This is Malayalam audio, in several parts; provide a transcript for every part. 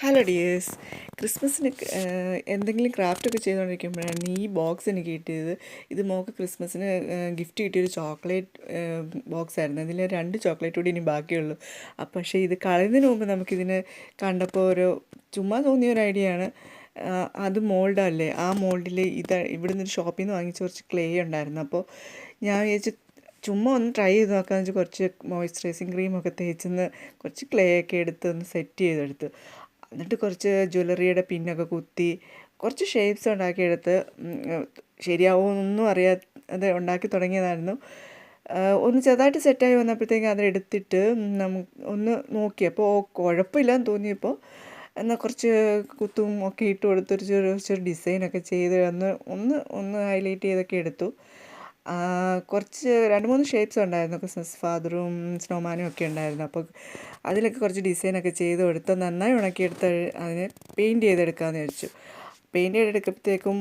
Hello dears. ക്രിസ്മസിന് എന്തെങ്കിലും ക്രാഫ്റ്റൊക്കെ ചെയ്തുകൊണ്ടിരിക്കുമ്പോഴാണ് ഈ ബോക്സ് എനിക്ക് കിട്ടിയത്. ഇത് മോൾക്ക് ക്രിസ്മസിന് ഗിഫ്റ്റ് കിട്ടിയൊരു ചോക്ലേറ്റ് ബോക്സ് ആയിരുന്നു. ഇതിൽ 2 ചോക്ലേറ്റ് കൂടി ഇനി ബാക്കിയുള്ളൂ. പക്ഷേ ഇത് കളയുന്നതിന് മുമ്പ് നമുക്കിതിനെ കണ്ടപ്പോൾ ചുമ്മാ തോന്നിയൊരു ഐഡിയ ആണ്. അത് മോൾഡല്ലേ, ആ മോൾഡിൽ ഇവിടുന്ന് ഒരു ഷോപ്പിൽ നിന്ന് വാങ്ങിച്ച കുറച്ച് ക്ലേ ഉണ്ടായിരുന്നു. അപ്പോൾ ഞാൻ വിചാരിച്ചു ചുമ്മാ ഒന്ന് ട്രൈ ചെയ്ത് നോക്കാമെന്ന് വെച്ചാൽ കുറച്ച് മോയ്സ്ചറൈസിങ് ക്രീമൊക്കെ തേച്ചൊന്ന് കുറച്ച് ക്ലേ ഒക്കെ എടുത്ത് ഒന്ന് സെറ്റ് ചെയ്തെടുത്തു. എന്നിട്ട് കുറച്ച് ജ്വല്ലറിയുടെ പിന്നൊക്കെ കുത്തി കുറച്ച് ഷേപ്സ് ഉണ്ടാക്കിയെടുത്ത് ശരിയാവുമെന്നൊന്നും അറിയാതെ ഉണ്ടാക്കി തുടങ്ങിയതായിരുന്നു. ഒന്ന് ചെറുതായിട്ട് സെറ്റായി വന്നപ്പോഴത്തേക്കും അതെടുത്തിട്ട് ഒന്ന് നോക്കിയപ്പോൾ കുഴപ്പമില്ലാന്ന് തോന്നിയപ്പോൾ എന്നാൽ കുറച്ച് കുത്തും ഒക്കെ ഇട്ട് കൊടുത്തൊരു ചെറിയ ഡിസൈനൊക്കെ ചെയ്ത് ഒന്ന് ഹൈലൈറ്റ് ചെയ്തൊക്കെ എടുത്തു. കുറച്ച് 2-3 ഷേപ്സ് ഉണ്ടായിരുന്നു. ക്രിസ്മസ് ഫാദറും സ്നോമാനും ഒക്കെ ഉണ്ടായിരുന്നു. അപ്പോൾ അതിലൊക്കെ കുറച്ച് ഡിസൈനൊക്കെ ചെയ്ത് കൊടുത്ത് നന്നായി ഉണക്കിയെടുത്ത് അതിനെ പെയിൻറ്റ് ചെയ്തെടുക്കാമെന്ന് വെച്ചു. പെയിൻറ്റ് ചെയ്തെടുക്കുമ്പോഴത്തേക്കും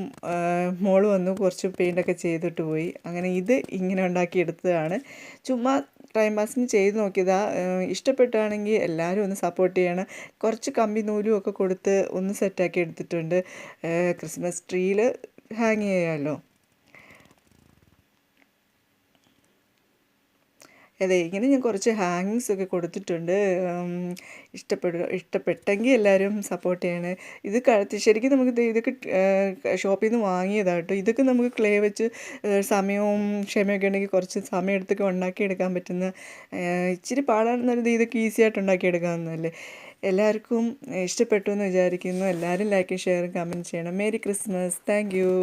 മോള് വന്നു കുറച്ച് പെയിൻറ്റൊക്കെ ചെയ്തിട്ട് പോയി. അങ്ങനെ ഇങ്ങനെ ഉണ്ടാക്കിയെടുത്തതാണ്. ചുമ്മാ ടൈം പാസിന് ചെയ്ത് നോക്കിയതാണ്. ഇഷ്ടപ്പെട്ടാണെങ്കിൽ എല്ലാവരും ഒന്ന് സപ്പോർട്ട് ചെയ്യണം. കുറച്ച് കമ്പി നൂലും ഒക്കെ കൊടുത്ത് ഒന്ന് സെറ്റാക്കി എടുത്തിട്ടുണ്ട്. ക്രിസ്മസ് ട്രീയിൽ ഹാങ് ചെയ്യാമല്ലോ. അതെ, ഇങ്ങനെ ഞാൻ കുറച്ച് ഹാങ്ങിങ്സ് ഒക്കെ കൊടുത്തിട്ടുണ്ട്. ഇഷ്ടപ്പെട്ടെങ്കിൽ എല്ലാവരും സപ്പോർട്ട് ചെയ്യണേ. ശരിക്കും നമുക്ക് ഇതൊക്കെ ഷോപ്പിൽ നിന്ന് വാങ്ങിയതാണ് കേട്ടോ. ഇതൊക്കെ നമുക്ക് ക്ലേ വെച്ച് സമയവും ക്ഷമയൊക്കെ ഉണ്ടെങ്കിൽ കുറച്ച് സമയം എടുത്തൊക്കെ ഉണ്ടാക്കിയെടുക്കാൻ പറ്റുന്ന, ഇച്ചിരി പാടാണെന്നാലും ഇതൊക്കെ ഈസി ആയിട്ട് ഉണ്ടാക്കിയെടുക്കാവുന്നതല്ലേ. എല്ലാവർക്കും ഇഷ്ടപ്പെട്ടു എന്ന് വിചാരിക്കുന്നു. എല്ലാവരും ലൈക്കും ഷെയറും കമൻറ്റ് ചെയ്യണം. Merry Christmas. Thank you.